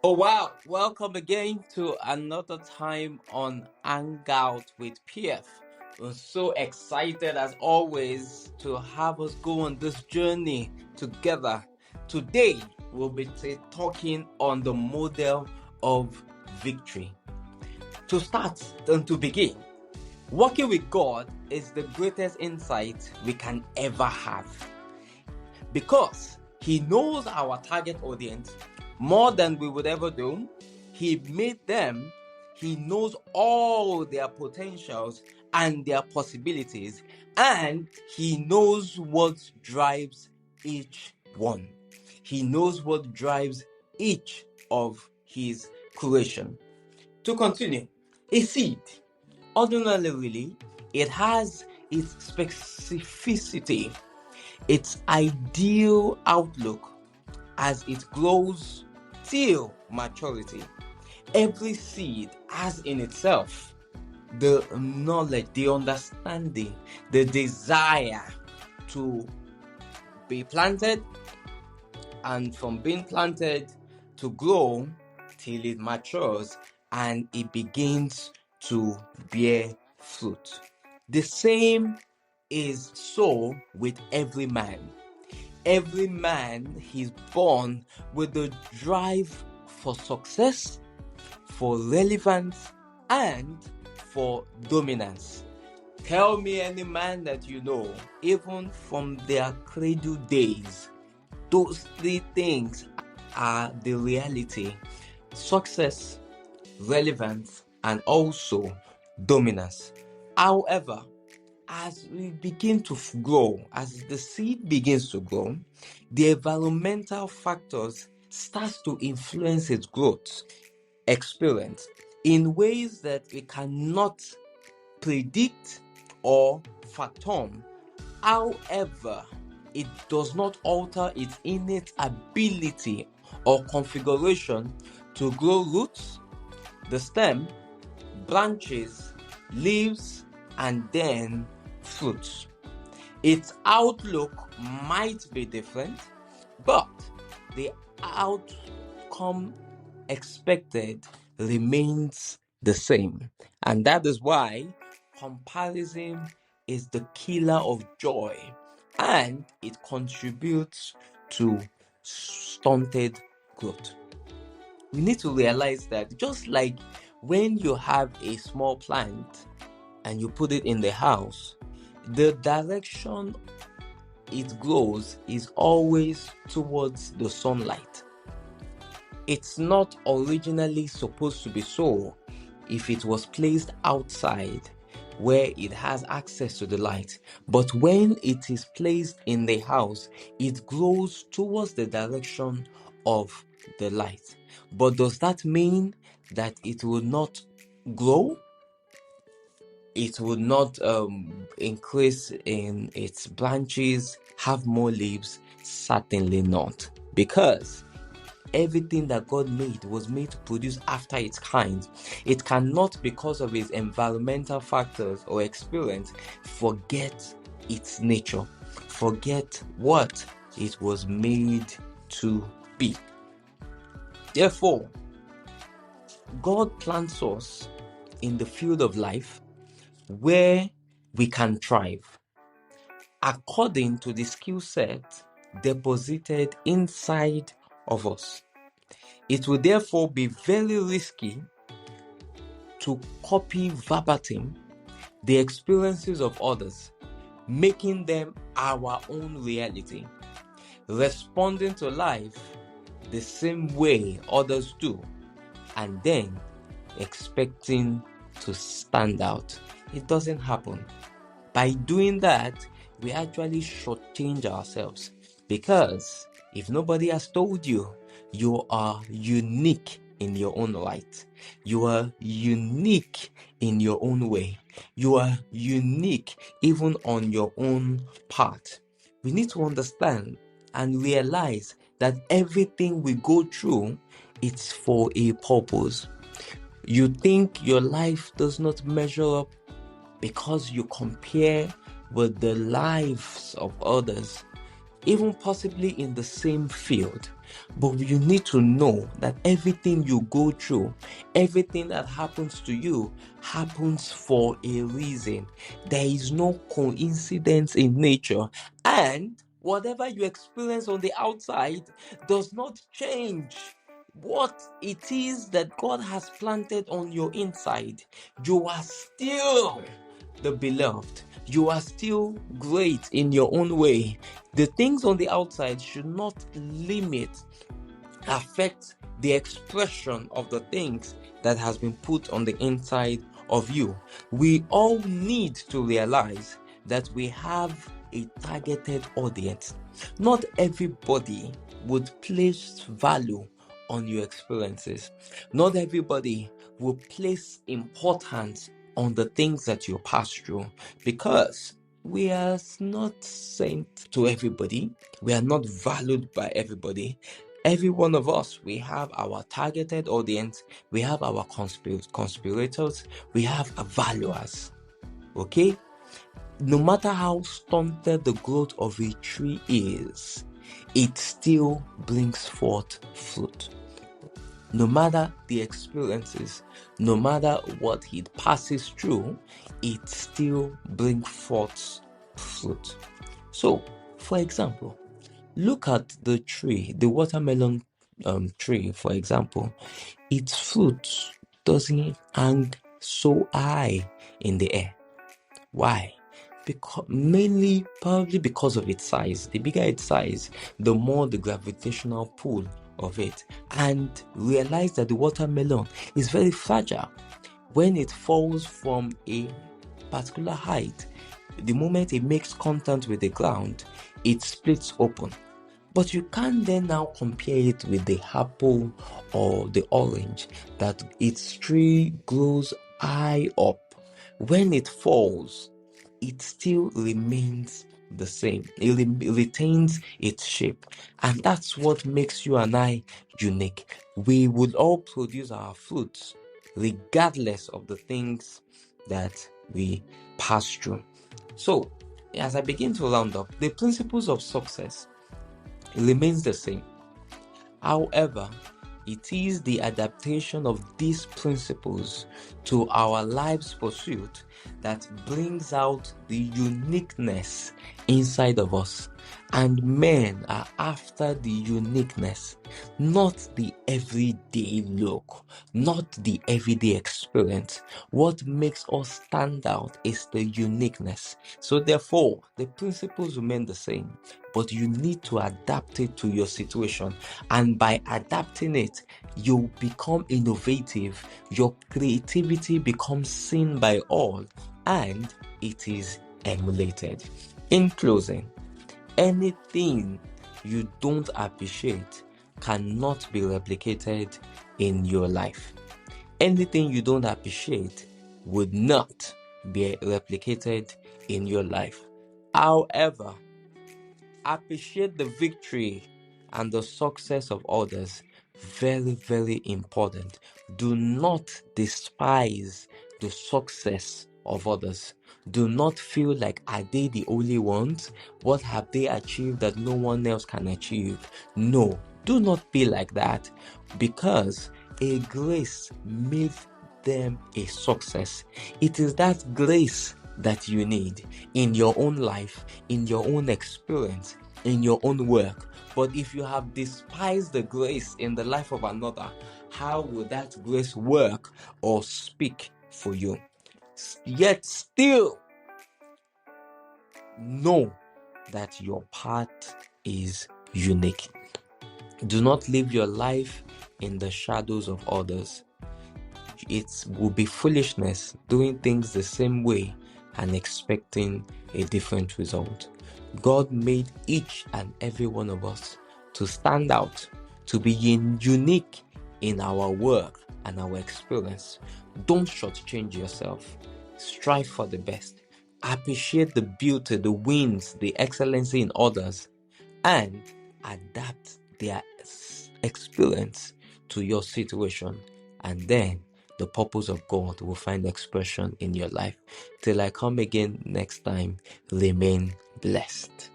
Oh wow, welcome again to another time on Hangout with PF. We're so excited as always to have us go on this journey together. Today we'll be talking on the model of victory. To start and to begin, working with God is the greatest insight we can ever have because He knows our target audience more than we would ever do. He made them, He knows all their potentials and their possibilities, and He knows what drives each one. He knows what drives each of His creation. To continue, a seed, ordinarily, it has its specificity, its ideal outlook as it grows till maturity. Every seed has in itself the knowledge, the understanding, the desire to be planted, and from being planted to grow till it matures and it begins to bear fruit. The same is so with every man. Every man is born with the drive for success, for relevance, and for dominance. Tell me any man that you know, even from their cradle days, those three things are the reality: success, relevance, and also dominance. However, as we begin to grow, as the seed begins to grow, the environmental factors starts to influence its growth experience in ways that we cannot predict or fathom. However, it does not alter its innate ability or configuration to grow roots, the stem, branches, leaves, and then fruits. Its outlook might be different, but the outcome expected remains the same. And that is why comparison is the killer of joy, and it contributes to stunted growth. We need to realize that just like when you have a small plant and you put it in the house, the direction it grows is always towards the sunlight. It's not originally supposed to be so if it was placed outside where it has access to the light. But when it is placed in the house, it grows towards the direction of the light. But does that mean that it will not grow? It will not increase in its branches, have more leaves? Certainly not. Because everything that God made was made to produce after its kind. It cannot, because of its environmental factors or experience, forget its nature, forget what it was made to be. Therefore, God plants us in the field of life where we can thrive according to the skill set deposited inside of us. It will therefore be very risky to copy verbatim the experiences of others, making them our own reality, responding to life the same way others do, and then expecting to stand out. It doesn't happen. By doing that, we actually shortchange ourselves, because if nobody has told you, you are unique in your own right. You are unique in your own way. You are unique even on your own path. We need to understand and realize that everything we go through, it's for a purpose. You think your life does not measure up because you compare with the lives of others. even possibly in the same field. But you need to know that everything you go through, everything that happens to you, happens for a reason. There is no coincidence in nature. And whatever you experience on the outside does not change what it is that God has planted on your inside. You are still the beloved. You are still great in your own way. The things on the outside should not affect the expression of the things that has been put on the inside of you. We all need to realize that we have a targeted audience. Not everybody would place value on your experiences. Not everybody will place importance on the things that you pass through, because we are not sent to everybody. We are not valued by everybody. Every one of us, we have our targeted audience, we have our conspirators, we have our valuers. Okay? No matter how stunted the growth of a tree is, it still brings forth fruit. No matter the experiences, no matter what it passes through, it still brings forth fruit. So, for example, look at the tree, the watermelon tree, for example. Its fruit doesn't hang so high in the air. Why? Mainly, probably because of its size. The bigger its size, the more the gravitational pull of it. And realize that the watermelon is very fragile. When it falls from a particular height, the moment it makes contact with the ground, it splits open. But you can't then now compare it with the apple or the orange, that its tree grows high up. When it falls, it still remains the same. It retains its shape. And that's what makes you and I unique. We would all produce our fruits regardless of the things that we pass through. So, as I begin to round up, the principles of success remains the same. However, it is the adaptation of these principles to our life's pursuit that brings out the uniqueness inside of us. And men are after the uniqueness, not the everyday look, not the everyday experience. What makes us stand out is the uniqueness. So therefore, the principles remain the same, but you need to adapt it to your situation. And by adapting it, you become innovative. Your creativity becomes seen by all, and it is emulated. In closing, anything you don't appreciate cannot be replicated in your life. Anything you don't appreciate would not be replicated in your life. However, appreciate the victory and the success of others. Very, very important. Do not despise the success of others. Do not feel like, are they the only ones? What have they achieved that no one else can achieve? No, do not be like that, because a grace made them a success. It is that grace that you need in your own life, in your own experience, in your own work. But if you have despised the grace in the life of another, how will that grace work or speak for you? Yet still know that your path is unique. Do not live your life in the shadows of others. It will be foolishness doing things the same way and expecting a different result. God made each and every one of us to stand out, to be unique in our work and our experience. Don't shortchange yourself. Strive for the best. Appreciate the beauty, the wins, the excellency in others, and adapt their experience to your situation. And then the purpose of God will find expression in your life. Till I come again next time, remain blessed.